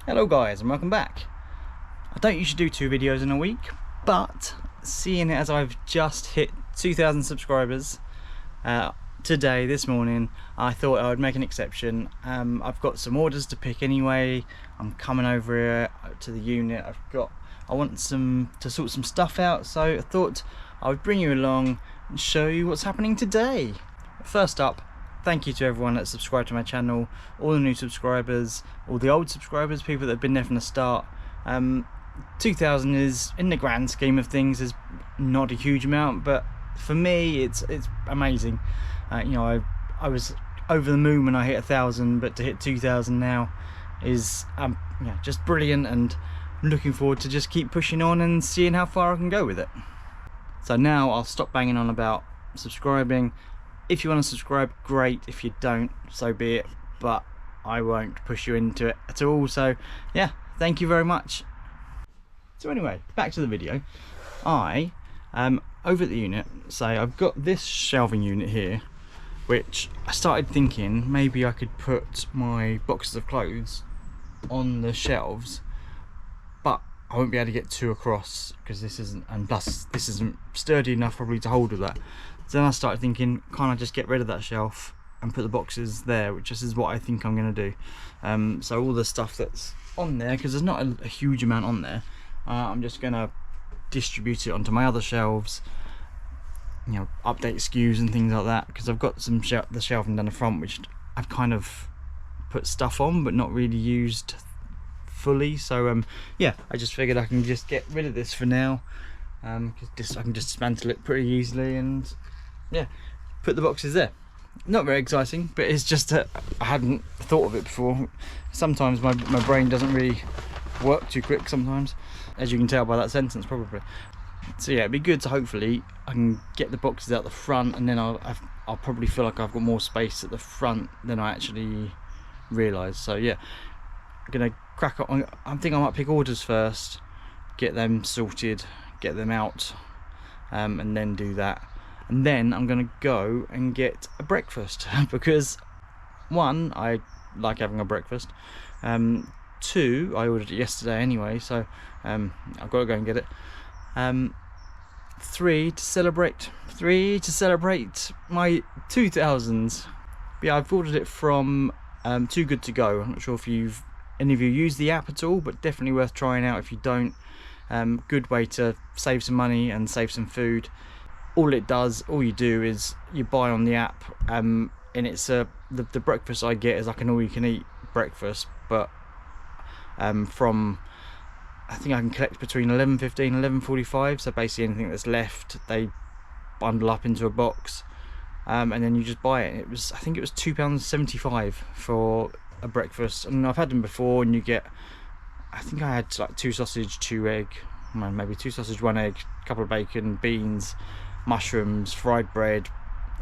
Hello guys and welcome back. I don't usually do 2 videos in a week, but seeing as I've just hit 2,000 subscribers this morning, I thought I would make an exception. I've got some orders to pick anyway. I'm coming over here to the unit. I want to sort some stuff out, so I thought I would bring you along and show you what's happening today. First up, thank you to everyone that's subscribed to my channel, all the new subscribers, all the old subscribers, people that have been there from the start. 2,000 is, in the grand scheme of things, is not a huge amount, but for me it's amazing. You know, I was over the moon when I hit 1,000, but to hit 2,000 now is yeah, just brilliant, and I'm looking forward to just keep pushing on and seeing how far I can go with it. So now I'll stop banging on about subscribing. If you want to subscribe, great. If you don't, so be it, but I won't push you into it at all. So yeah, thank you very much. So anyway, back to the video. I am over at the unit, so I've got this shelving unit here, which I started thinking maybe I could put my boxes of clothes on the shelves, but I won't be able to get 2 across because this isn't, and plus this isn't sturdy enough probably to hold all that. So then I started thinking, can't I just get rid of that shelf and put the boxes there, which is what I think I'm going to do. So all the stuff that's on there, because there's not a huge amount on there, I'm just going to distribute it onto my other shelves, you know, update SKUs and things like that, because I've got some the shelving down the front which I've kind of put stuff on but not really used fully. So yeah, I just figured I can just get rid of this for now, because I can just dismantle it pretty easily and yeah, put the boxes there. Not very exciting, but it's just that I hadn't thought of it before. Sometimes my brain doesn't really work too quick sometimes, as you can tell by that sentence probably. So yeah, it'd be good to hopefully I can get the boxes out the front, and then I'll probably feel like I've got more space at the front than I actually realise. So yeah, I'm gonna crack on. I think I might pick orders first, get them sorted, get them out, and then do that. And then I'm gonna go and get a breakfast because 1, I like having a breakfast. 2, I ordered it yesterday anyway, so I've got to go and get it. 3, to celebrate my 2,000s. Yeah, I've ordered it from Too Good To Go. I'm not sure if any of you use the app at all, but definitely worth trying out if you don't. Good way to save some money and save some food. All you do is you buy on the app, and it's the breakfast I get is like an all-you-can-eat breakfast, but from, I think I can collect between 11:15 and 11:45. So basically anything that's left they bundle up into a box, and then you just buy it. I think it was £2.75 for a breakfast, and I've had them before, and you get, I think I had like 2 sausage, 2 egg, maybe 2 sausage, 1 egg, a couple of bacon, beans, mushrooms, fried bread,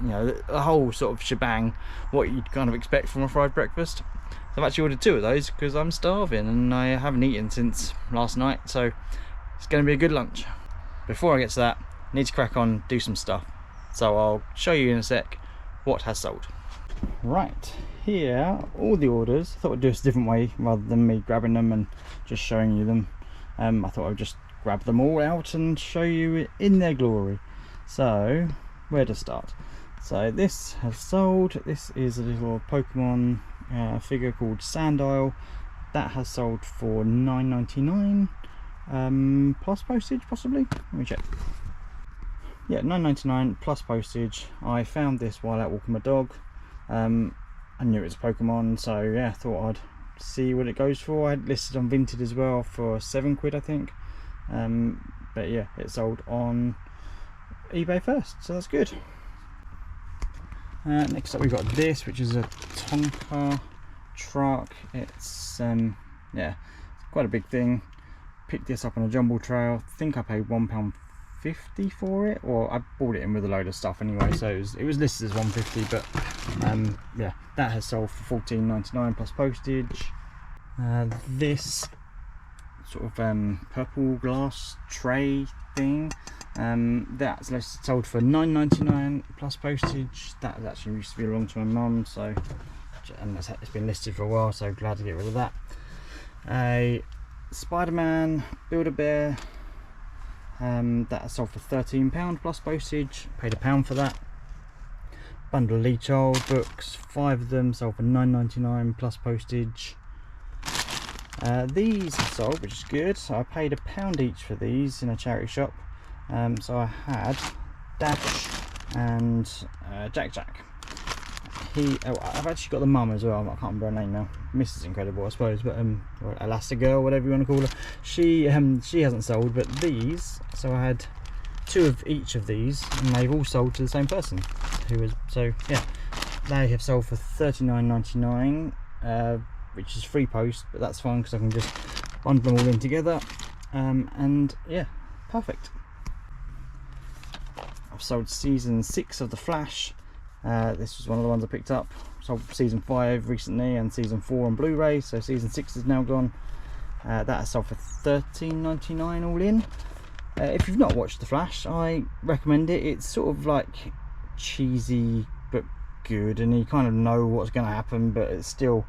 you know, the whole sort of shebang, what you'd kind of expect from a fried breakfast. So I've actually ordered 2 of those because I'm starving and I haven't eaten since last night, so it's going to be a good lunch. Before I get to that, I need to crack on, do some stuff, so I'll show you in a sec what has sold. Right, here all the orders. I thought I'd do this a different way rather than me grabbing them and just showing you them. I thought I'd just grab them all out and show you in their glory. So where to start? So this has sold. This is a little Pokemon figure called Sandile. That has sold for $9.99 plus postage, possibly. Let me check. Yeah, $9.99 plus postage. I found this while out walking my dog. I knew it was Pokemon, so yeah, thought I'd see what it goes for. I had listed on Vinted as well for £7, I think. But yeah, it sold on eBay first, so that's good. Next up we've got this, which is a Tonka truck. It's yeah, it's quite a big thing. Picked this up on a jumble trail. I think I paid £1.50 for it, or I bought it in with a load of stuff anyway, so it was listed as £1.50, but yeah, that has sold for $14.99 plus postage. This sort of purple glass tray thing, that's sold for $9.99 plus postage. That actually used to belong to my mum, so, and it's been listed for a while, so glad to get rid of that. A Spider-Man Build-A-Bear that I sold for £13 plus postage, paid £1 for that. Bundle of Lee Child books, 5 of them, sold for £9.99 plus postage. These are sold, which is good, so I paid £1 each for these in a charity shop. So I had Dash and Jack. I've actually got the mum as well. I can't remember her name now. Mrs. Incredible, I suppose, but or Elastigirl, whatever you want to call her. She hasn't sold, but these. So I had 2 of each of these, and they've all sold to the same person. So yeah, they have sold for £39.99, which is free post, but that's fine because I can just bundle them all in together. And yeah, perfect. I've sold season 6 of The Flash. This was one of the ones I picked up. Sold season 5 recently and season 4 on Blu-ray, so season 6 is now gone. That has sold for £13.99 all in. If you've not watched The Flash, I recommend it. It's sort of like cheesy but good, and you kind of know what's going to happen, but it's still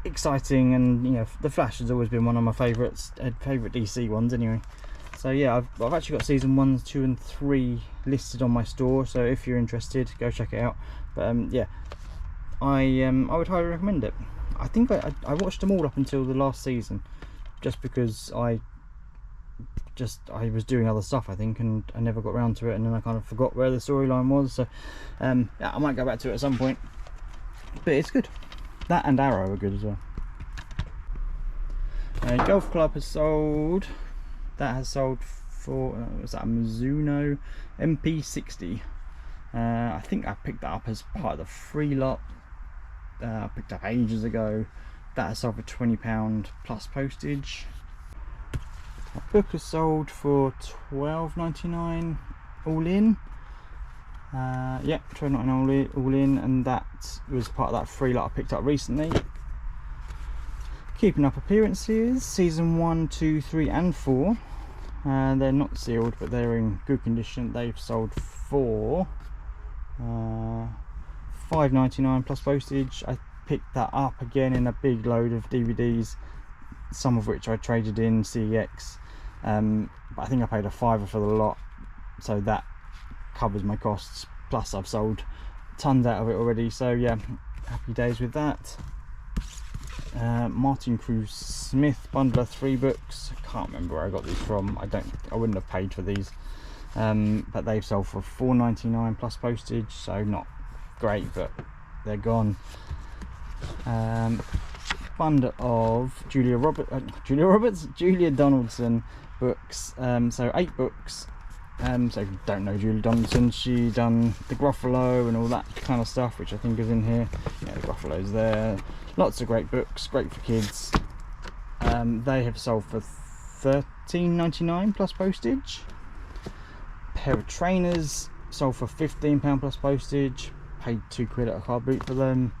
exciting. And you know, The Flash has always been one of my favourite DC ones anyway. So yeah, I've actually got season 1, 2 and 3 listed on my store, so if you're interested, go check it out. But yeah, I would highly recommend it. I think I watched them all up until the last season, just because I was doing other stuff, I think, and I never got around to it, and then I kind of forgot where the storyline was. So yeah, I might go back to it at some point, but it's good. That and Arrow are good as well. Golf Club has sold. That has sold for, was that a Mizuno MP60? I think I picked that up as part of the free lot. I picked up ages ago. That has sold for £20 plus postage. A book is sold for £12.99 all in. Yeah, £12.99 all in, and that was part of that free lot I picked up recently. Keeping Up Appearances, season 1, 2, 3 and 4. They're not sealed, but they're in good condition. They've sold for £5.99 plus postage. I picked that up again in a big load of DVDs, some of which I traded in CEX, but I think I paid a £5 for the lot, so that covers my costs, plus I've sold tons out of it already. So yeah, happy days with that. Martin Cruz Smith bundle of 3 books. I can't remember where I got these from. I wouldn't have paid for these, but they've sold for £4.99 plus postage, so not great, but they're gone. Bundle of Julia Donaldson books, so 8 books. So if you don't know Julia Donaldson, she done the Gruffalo and all that kind of stuff, which I think is in here. Yeah, the Gruffalo's there. Lots of great books, great for kids. They have sold for £13.99 plus postage. Pair of trainers sold for £15 plus postage. Paid £2 at a Carboot for them.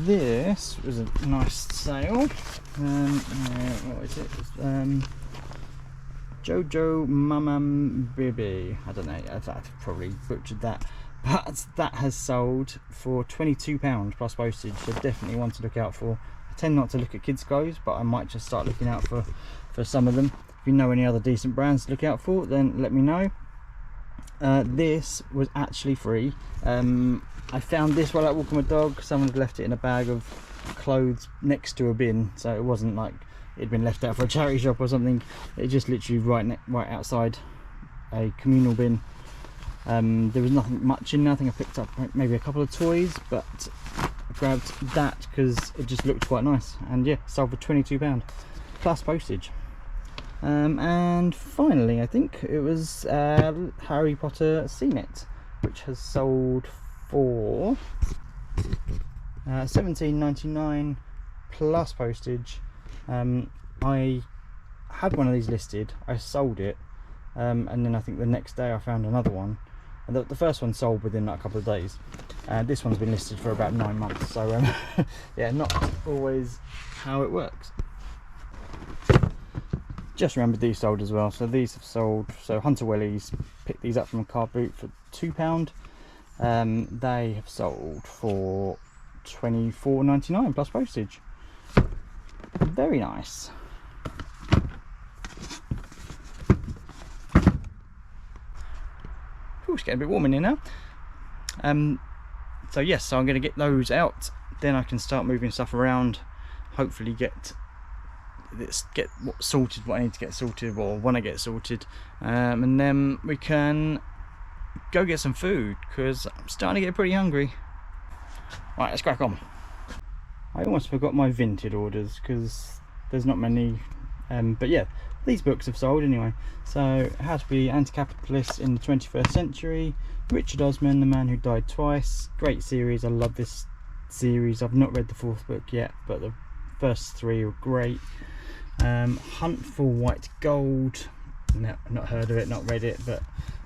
This was a nice sale. What is it? Jojo Mamam Bibi. I don't know, I've probably butchered that, but that has sold for £22 plus postage. So definitely one to look out for. I tend not to look at kids' clothes, but I might just start looking out for some of them. If you know any other decent brands to look out for, then let me know. This was actually free. I found this while out walking my dog. Someone had left it in a bag of clothes next to a bin, so it wasn't like it'd been left out for a charity shop or something. It just literally right outside a communal bin. There was nothing much in there. I think I picked up maybe a couple of toys, but I grabbed that because it just looked quite nice, and yeah, sold for £22 plus postage. And finally, I think it was Harry Potter CNET, which has sold for £17.99 plus postage. I had one of these listed, I sold it, and then I think the next day I found another one, and the first one sold within like a couple of days. This one's been listed for about 9 months, so yeah, not always how it works. Just remembered these sold as well. So these have sold. So Hunter Wellies, picked these up from a Carboot for £2. They have sold for £24.99 plus postage. very nice. Ooh, it's getting a bit warm in here now. So yes, so I'm going to get those out, then I can start moving stuff around, hopefully get what sorted, what I need to get sorted, or when I get sorted, and then we can go get some food, because I'm starting to get pretty hungry. Right, let's crack on. I almost forgot my Vinted orders, because there's not many, but yeah, these books have sold anyway. So, How to Be Anti-Capitalist in the 21st Century, Richard Osman, The Man Who Died Twice. Great series, I love this series. I've not read the 4th book yet, but the first 3 were great. Hunt for White Gold, no, not heard of it, not read it, but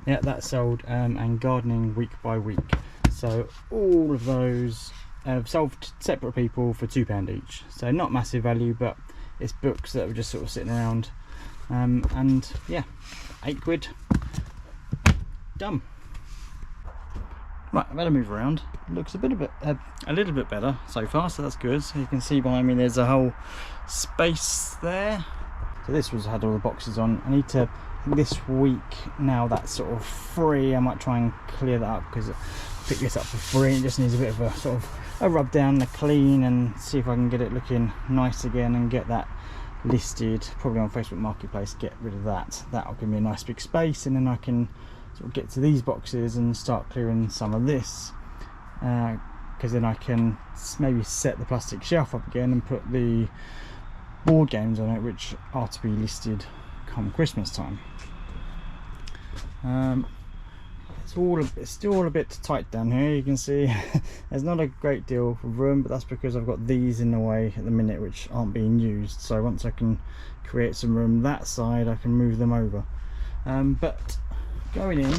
yeah, that's sold. And Gardening Week by Week. So all of those have sold to separate people for £2 each. So not massive value, but it's books that are just sort of sitting around. And yeah, £8. Done. Right, I've had a move around. Looks a little bit better so far, so that's good. So you can see behind me there's a whole space there. So this had all the boxes on. I need to, this week, now that's sort of free, I might try and clear that up, because I picked this up for free. It just needs a bit of a sort of a rub down, a clean, and see if I can get it looking nice again and get that listed, probably on Facebook Marketplace. Get rid of that. That'll give me a nice big space, and then I can sort of get to these boxes and start clearing some of this, because then I can maybe set the plastic shelf up again and put the board games on it, which are to be listed come Christmas time. It's still a bit tight down here. You can see there's not a great deal of room, but that's because I've got these in the way at the minute which aren't being used. So once I can create some room that side, I can move them over. But going in,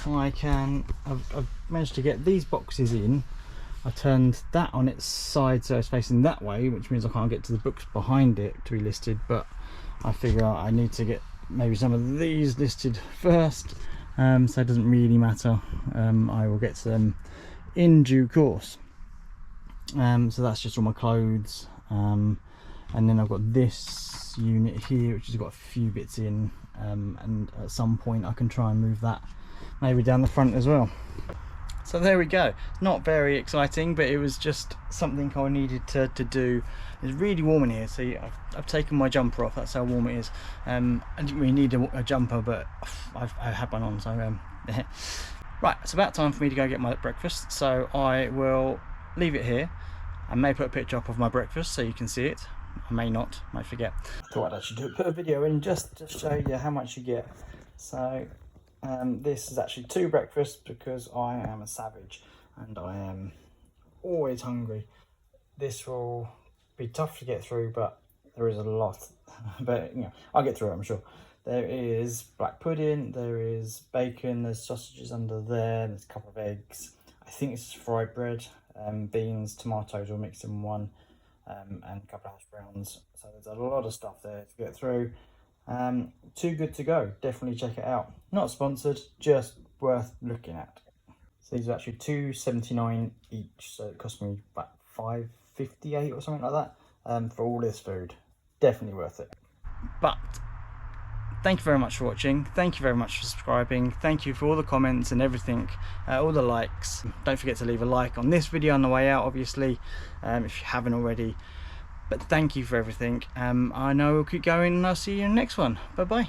I've managed to get these boxes in. I turned that on its side so it's facing that way, which means I can't get to the books behind it to be listed, but I figure out I need to get maybe some of these listed first, so it doesn't really matter. I will get to them in due course. So that's just all my clothes, and then I've got this unit here which has got a few bits in, and at some point I can try and move that maybe down the front as well. So there we go. Not very exciting, but it was just something I needed to do. It's really warm in here, so I've taken my jumper off. That's how warm it is. I didn't really need a jumper, but I had one on, so right, it's about time for me to go get my breakfast, so I will leave it here. I may put a picture up of my breakfast so you can see it. I may not, might forget. I thought I'd actually put a video in just to show you how much you get. So this is actually 2 breakfasts, because I am a savage and I am always hungry. This will be tough to get through, but there is a lot. But you know, I'll get through it, I'm sure. There is black pudding, there is bacon, there's sausages under there, there's a couple of eggs. I think it's fried bread, beans, tomatoes all mixed in one, and a couple of hash browns. So there's a lot of stuff there to get through. Too good to go. Definitely check it out. Not sponsored, just worth looking at. So these are actually £2.79 each, so it cost me about £5.58 or something like that, for all this food. Definitely worth it. But thank you very much for watching. Thank you very much for subscribing. Thank you for all the comments and everything, all the likes. Don't forget to leave a like on this video on the way out, obviously, if you haven't already. But thank you for everything. I know we'll keep going, and I'll see you in the next one. Bye bye.